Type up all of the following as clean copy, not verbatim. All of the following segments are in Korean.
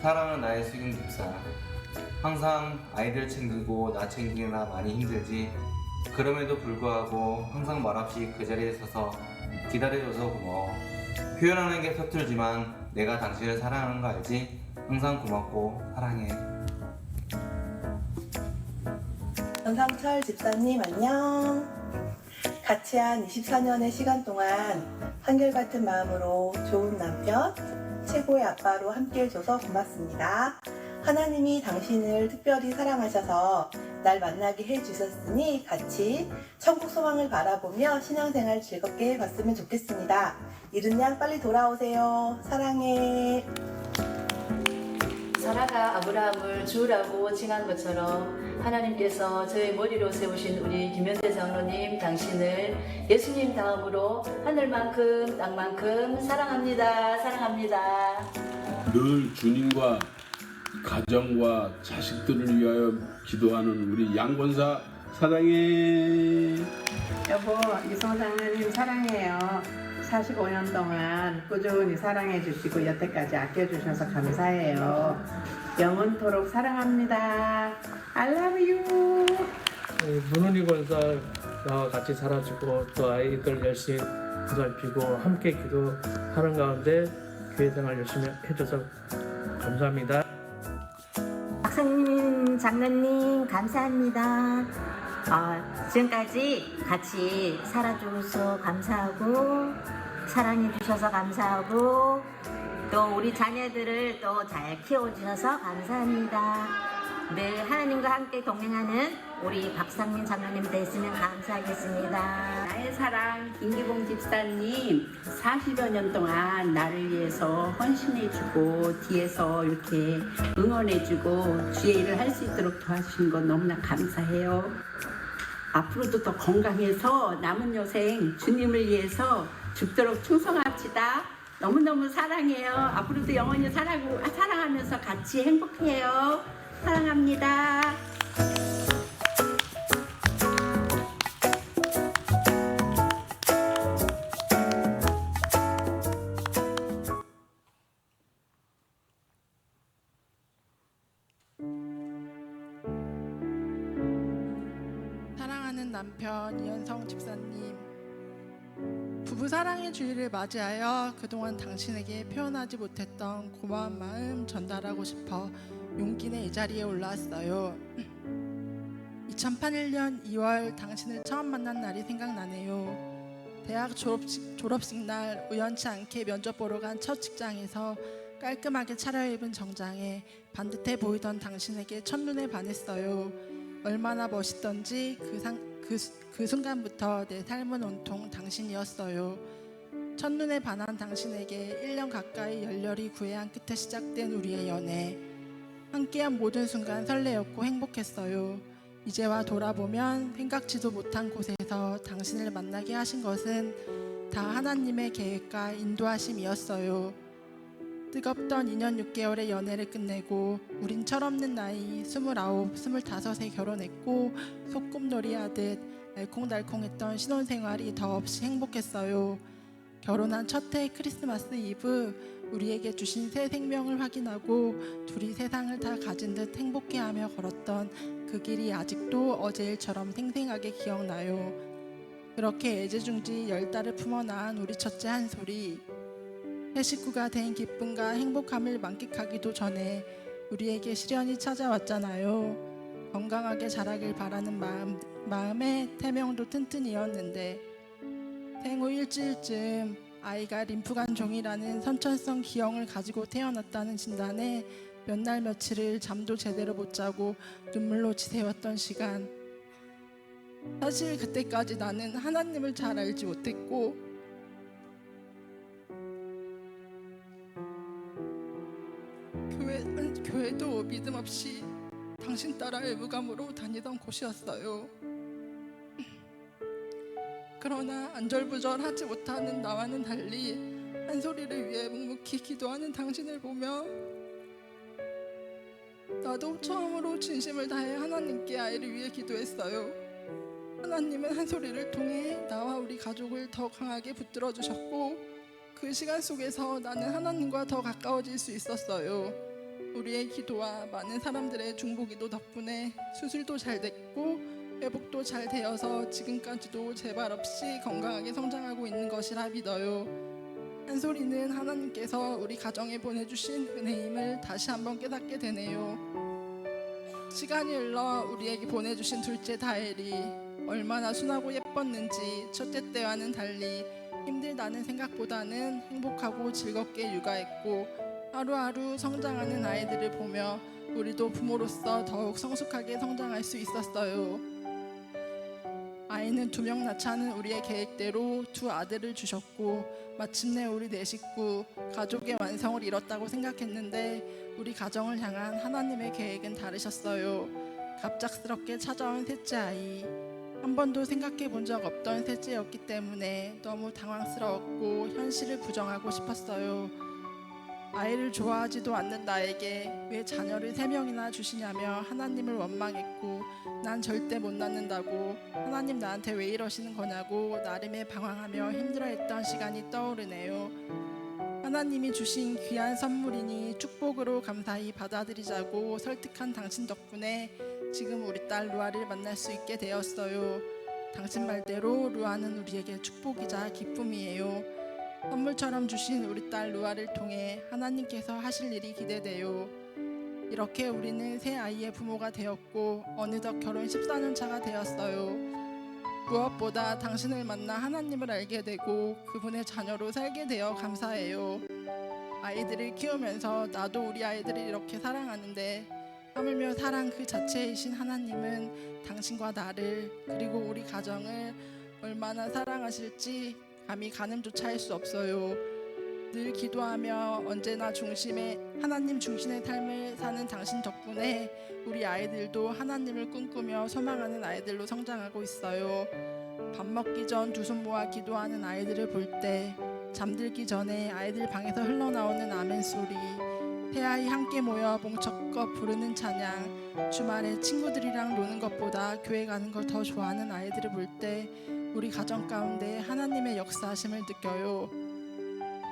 사랑하는 나의 수경 집사, 항상 아이들 챙기고 나 챙기느라 많이 힘들지. 그럼에도 불구하고 항상 말없이 그 자리에 서서 기다려줘서 고마워. 표현하는 게 서툴지만 내가 당신을 사랑하는 거 알지? 항상 고맙고 사랑해. 전상철 집사님 안녕. 같이 한 24년의 시간 동안 한결같은 마음으로 좋은 남편, 최고의 아빠로 함께 해줘서 고맙습니다. 하나님이 당신을 특별히 사랑하셔서 날 만나게 해주셨으니 같이 천국 소망을 바라보며 신앙생활 즐겁게 해봤으면 좋겠습니다. 이른 양 빨리 돌아오세요. 사랑해. 사라가 아브라함을 주라고 칭한 것처럼 하나님께서 저의 머리로 세우신 우리 김현대 장로님 당신을 예수님 다음으로 하늘만큼 땅만큼 사랑합니다. 사랑합니다. 늘 주님과 가정과 자식들을 위하여 기도하는 우리 양권사 사랑해. 여보, 이성상 하나님 사랑해요. 45년 동안 꾸준히 사랑해 주시고 여태까지 아껴주셔서 감사해요. 영원토록 사랑합니다. I love you. 문은희 권사와 같이 살아주고 또 아이들 열심히 보살피고 함께 기도하는 가운데 교회 생활 열심히 해줘서 감사합니다. 박사님, 장로님 감사합니다. 지금까지 같이 살아줘서 감사하고 사랑해 주셔서 감사하고 또 우리 자녀들을 또 잘 키워주셔서 감사합니다. 늘 하나님과 함께 동행하는 우리 박상민 장로님 됐으면 감사하겠습니다. 나의 사랑 김기봉 집사님 40여 년 동안 나를 위해서 헌신해주고 뒤에서 이렇게 응원해주고 주의 일을 할 수 있도록 도와주신 건 너무나 감사해요. 앞으로도 더 건강해서 남은 여생 주님을 위해서 죽도록 충성합시다. 너무너무 사랑해요. 앞으로도 영원히 사랑하면서 같이 행복해요. 사랑합니다. 사랑하는 남편 이현성 집사님, 부부 사랑의 주일을 맞이하여 그동안 당신에게 표현하지 못했던 고마운 마음 전달하고 싶어 용기 내 이 자리에 올라왔어요. 2008년 2월 당신을 처음 만난 날이 생각나네요. 대학 졸업식 날 우연치 않게 면접 보러 간 첫 직장에서 깔끔하게 차려입은 정장에 반듯해 보이던 당신에게 첫눈에 반했어요. 얼마나 멋있던지 그 순간부터 내 삶은 온통 당신이었어요. 첫눈에 반한 당신에게 1년 가까이 열렬히 구애한 끝에 시작된 우리의 연애. 함께한 모든 순간 설레었고 행복했어요. 이제와 돌아보면 생각지도 못한 곳에서 당신을 만나게 하신 것은 다 하나님의 계획과 인도하심이었어요. 뜨겁던 2년 6개월의 연애를 끝내고 우린 철없는 나이 29, 25에 결혼했고 소꿉놀이 하듯 알콩달콩했던 신혼생활이 더없이 행복했어요. 결혼한 첫 해 크리스마스 이브 우리에게 주신 새 생명을 확인하고 둘이 세상을 다 가진 듯 행복해하며 걸었던 그 길이 아직도 어제 일처럼 생생하게 기억나요. 그렇게 애지중지 10달을 품어 낳은 우리 첫째 한솔이 새 식구가 된 기쁨과 행복함을 만끽하기도 전에 우리에게 시련이 찾아왔잖아요. 건강하게 자라길 바라는 마음에 태명도 튼튼이었는데 생후 일주일쯤 아이가 림프관 종이라는 선천성 기형을 가지고 태어났다는 진단에 몇 날 며칠을 잠도 제대로 못 자고 눈물로 지새웠던 시간. 사실 그때까지 나는 하나님을 잘 알지 못했고 교회도 믿음 없이 당신 따라 외부감으로 다니던 곳이었어요. 그러나 안절부절하지 못하는 나와는 달리 한솔이를 위해 묵묵히 기도하는 당신을 보며 나도 처음으로 진심을 다해 하나님께 아이를 위해 기도했어요. 하나님은 한솔이를 통해 나와 우리 가족을 더 강하게 붙들어 주셨고 그 시간 속에서 나는 하나님과 더 가까워질 수 있었어요. 우리의 기도와 많은 사람들의 중보기도 덕분에 수술도 잘 됐고 회복도 잘 되어서 지금까지도 재발 없이 건강하게 성장하고 있는 것이라 믿어요. 한 소리는 하나님께서 우리 가정에 보내주신 은혜임을 다시 한번 깨닫게 되네요. 시간이 흘러 우리에게 보내주신 둘째 다엘이 얼마나 순하고 예뻤는지 첫째 때와는 달리 힘들다는 생각보다는 행복하고 즐겁게 육아했고 하루하루 성장하는 아이들을 보며 우리도 부모로서 더욱 성숙하게 성장할 수 있었어요. 아이는 2명 낳자는 우리의 계획대로 2 아들을 주셨고 마침내 우리 4식구 가족의 완성을 이뤘다고 생각했는데 우리 가정을 향한 하나님의 계획은 다르셨어요. 갑작스럽게 찾아온 셋째 아이, 한 번도 생각해 본 적 없던 셋째였기 때문에 너무 당황스러웠고 현실을 부정하고 싶었어요. 아이를 좋아하지도 않는 나에게 왜 자녀를 3명이나 주시냐며 하나님을 원망했고 난 절대 못 낳는다고 하나님 나한테 왜 이러시는 거냐고 나름의 방황하며 힘들어했던 시간이 떠오르네요. 하나님이 주신 귀한 선물이니 축복으로 감사히 받아들이자고 설득한 당신 덕분에 지금 우리 딸 루아를 만날 수 있게 되었어요. 당신 말대로 루아는 우리에게 축복이자 기쁨이에요. 선물처럼 주신 우리 딸 루아를 통해 하나님께서 하실 일이 기대돼요. 이렇게 우리는 새 아이의 부모가 되었고 어느덧 결혼 14년 차가 되었어요. 무엇보다 당신을 만나 하나님을 알게 되고 그분의 자녀로 살게 되어 감사해요. 아이들을 키우면서 나도 우리 아이들을 이렇게 사랑하는데 하물며 사랑 그 자체이신 하나님은 당신과 나를 그리고 우리 가정을 얼마나 사랑하실지 감히 가늠조차 할 수 없어요. 늘 기도하며 언제나 하나님 중심의 삶을 사는 당신 덕분에 우리 아이들도 하나님을 꿈꾸며 소망하는 아이들로 성장하고 있어요. 밥 먹기 전 2손 모아 기도하는 아이들을 볼 때, 잠들기 전에 아이들 방에서 흘러나오는 아멘 소리, 새아이 함께 모여 봉척껏 부르는 찬양, 주말에 친구들이랑 노는 것보다 교회 가는 걸 더 좋아하는 아이들을 볼 때 우리 가정 가운데 하나님의 역사하심을 느껴요.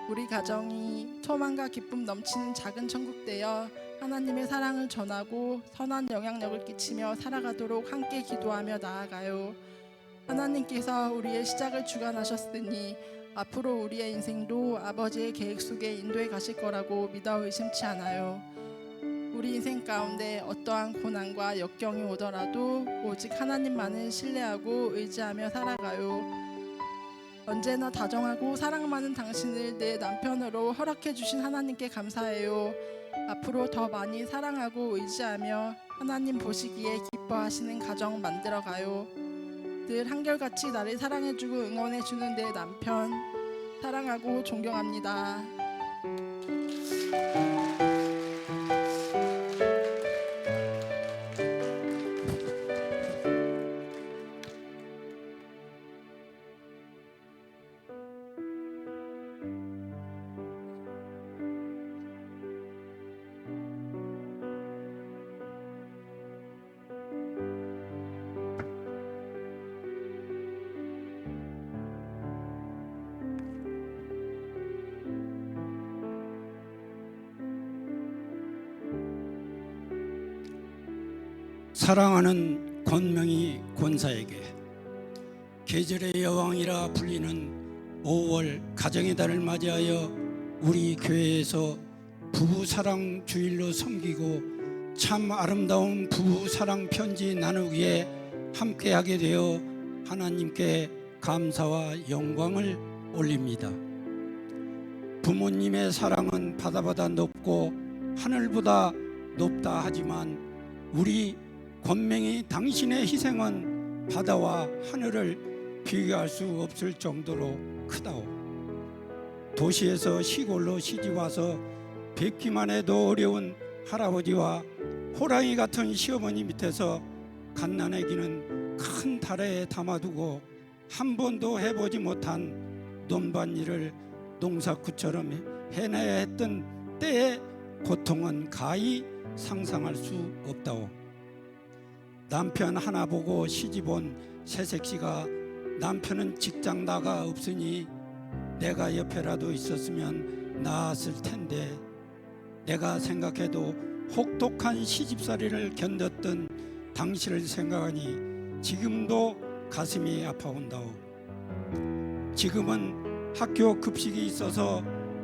우리 가정이 소망과 기쁨 넘치는 작은 천국 되어 하나님의 사랑을 전하고 선한 영향력을 끼치며 살아가도록 함께 기도하며 나아가요. 하나님께서 우리의 시작을 주관하셨으니 앞으로 우리의 인생도 아버지의 계획 속에 인도해 가실 거라고 믿어 의심치 않아요. 우리 인생 가운데 어떠한 고난과 역경이 오더라도 오직 하나님만을 신뢰하고 의지하며 살아가요. 언제나 다정하고 사랑 많은 당신을 내 남편으로 허락해 주신 하나님께 감사해요. 앞으로 더 많이 사랑하고 의지하며 하나님 보시기에 기뻐하시는 가정 만들어가요. 늘 한결같이 나를 사랑해주고 응원해주는 내 남편 사랑하고 존경합니다. 사랑하는 권명희 권사에게 계절의 여왕이라 불리는 5월 가정의 달을 맞이하여 우리 교회에서 부부 사랑 주일로 섬기고 참 아름다운 부부 사랑 편지 나누기에 함께하게 되어 하나님께 감사와 영광을 올립니다. 부모님의 사랑은 바다보다 높고 하늘보다 높다 하지만 우리 권명희 당신의 희생은 바다와 하늘을 비교할 수 없을 정도로 크다오. 도시에서 시골로 시집와서 뵙기만 해도 어려운 할아버지와 호랑이 같은 시어머니 밑에서 갓난아기는 큰 다래에 담아두고 한 번도 해보지 못한 논밭일을 농사꾼처럼 해내야 했던 때의 고통은 가히 상상할 수 없다오. 남편 하나 보고 시집온 새색시가 남편은 직장 나가 없으니 내가 옆에라도 있었으면 나았을 텐데 내가 생각해도 혹독한 시집살이를 견뎠던 당시를 생각하니 지금도 가슴이 아파온다오. 지금은 학교 급식이 있어서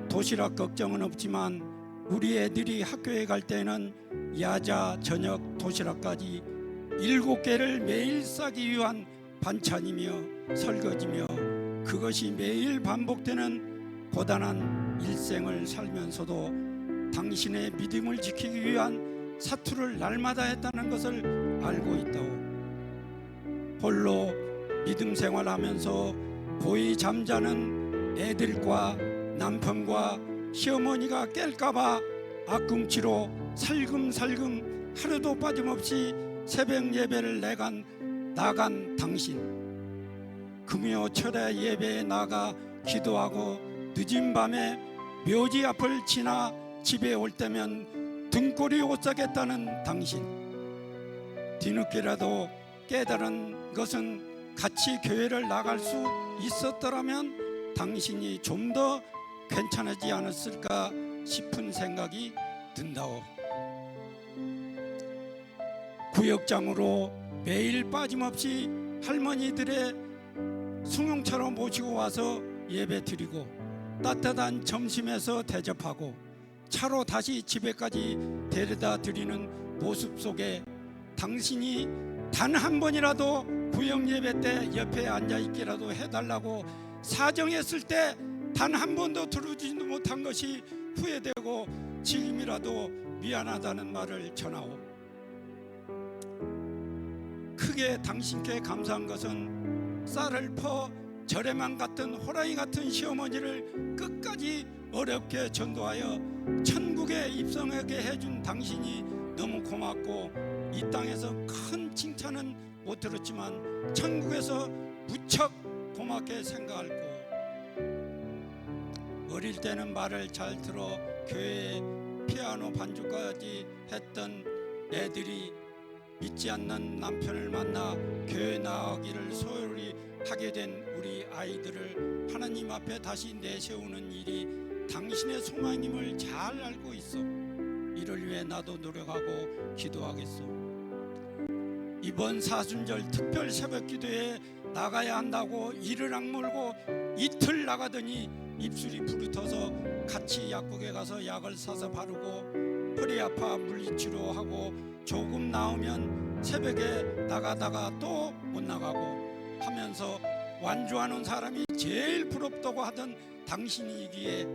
도시락 걱정은 없지만 우리 애들이 학교에 갈 때는 야자, 저녁, 도시락까지 7개를 매일 싸기 위한 반찬이며 설거지며 그것이 매일 반복되는 고단한 일생을 살면서도 당신의 믿음을 지키기 위한 사투를 날마다 했다는 것을 알고 있다오. 홀로 믿음 생활하면서 고이 잠자는 애들과 남편과 시어머니가 깰까봐 앞꿈치로 살금살금 하루도 빠짐없이 새벽 예배를 나간 당신, 금요 철야 예배에 나가 기도하고 늦은 밤에 묘지 앞을 지나 집에 올 때면 등골이 오싹했다는 당신, 뒤늦게라도 깨달은 것은 같이 교회를 나갈 수 있었더라면 당신이 좀 더 괜찮아지지 않았을까 싶은 생각이 든다오. 구역장으로 매일 빠짐없이 할머니들의 숭늉처럼 모시고 와서 예배 드리고 따뜻한 점심에서 대접하고 차로 다시 집에까지 데려다 드리는 모습 속에 당신이 단 한 번이라도 구역 예배 때 옆에 앉아 있기라도 해달라고 사정했을 때 단 한 번도 들어주지도 못한 것이 후회되고 지금이라도 미안하다는 말을 전하오. 크게 당신께 감사한 것은 쌀을 퍼 절에만 같은 호랑이 같은 시어머니를 끝까지 어렵게 전도하여 천국에 입성하게 해준 당신이 너무 고맙고, 이 땅에서 큰 칭찬은 못 들었지만 천국에서 무척 고맙게 생각할 거. 어릴 때는 말을 잘 들어 교회에 피아노 반주까지 했던 애들이 믿지 않는 남편을 만나 교회 나가기를 소홀히 하게 된 우리 아이들을 하나님 앞에 다시 내세우는 일이 당신의 소망임을 잘 알고 있어. 이를 위해 나도 노력하고 기도하겠소. 이번 사순절 특별 새벽 기도에 나가야 한다고 이를 악물고 이틀 나가더니 입술이 부르터서 같이 약국에 가서 약을 사서 바르고 허리 아파 물리치료하고 조금 나오면 새벽에 나가다가 또 못 나가고 하면서 완주하는 사람이 제일 부럽다고 하던 당신이기에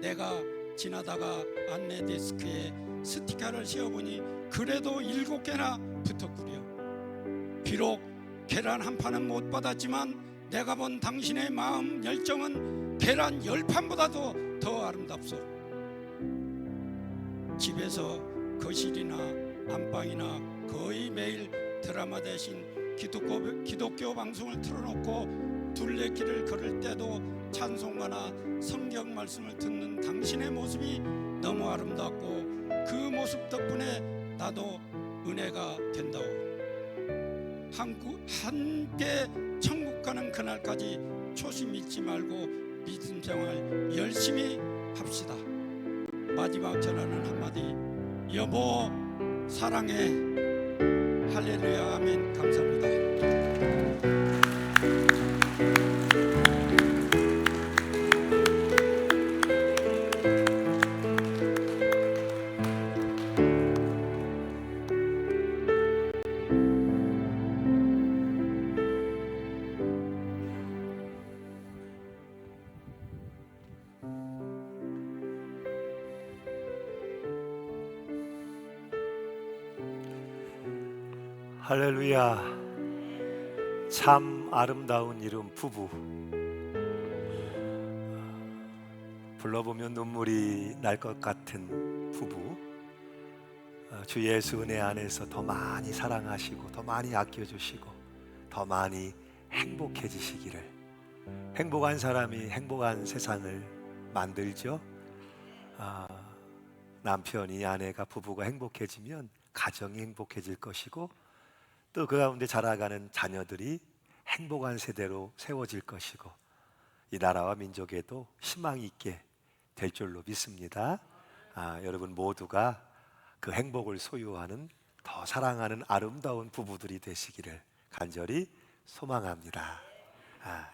내가 지나다가 안내 데스크에 스티커를 씌워보니 그래도 7개나 붙었구려. 비록 계란 한 판은 못 받았지만 내가 본 당신의 마음 열정은 계란 10판보다도 더 아름답소. 집에서 거실이나 안방이나 거의 매일 드라마 대신 기독교 방송을 틀어놓고 둘레길을 걸을 때도 찬송가나 성경 말씀을 듣는 당신의 모습이 너무 아름답고 그 모습 덕분에 나도 은혜가 된다오. 함께 천국 가는 그날까지 초심 잃지 말고 믿음 생활 열심히 합시다. 마지막 전하는 한마디, 여보 사랑해. 할렐루야 아멘. 감사합니다. 할렐루야. 참 아름다운 이름 부부. 불러보면 눈물이 날 것 같은 부부. 주 예수 은혜 안에서 더 많이 사랑하시고 더 많이 아껴주시고 더 많이 행복해지시기를. 행복한 사람이 행복한 세상을 만들죠. 남편이, 아내가, 부부가 행복해지면 가정이 행복해질 것이고 또 그 가운데 자라가는 자녀들이 행복한 세대로 세워질 것이고 이 나라와 민족에도 희망이 있게 될 줄로 믿습니다. 여러분 모두가 그 행복을 소유하는 더 사랑하는 아름다운 부부들이 되시기를 간절히 소망합니다.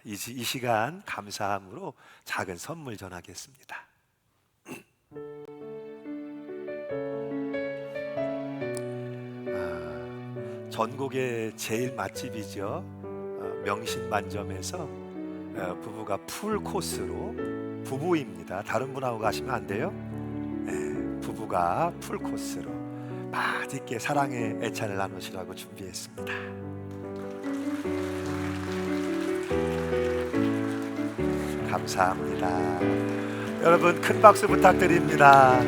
이 시간 감사함으로 작은 선물 전하겠습니다. 전국의 제일 맛집이죠. 명신만점에서 부부가 풀 코스로, 부부입니다. 다른 분하고 가시면 안 돼요. 부부가 풀 코스로 맛있게 사랑의 애찬을 나누시라고 준비했습니다. 감사합니다. 여러분 큰 박수 부탁드립니다.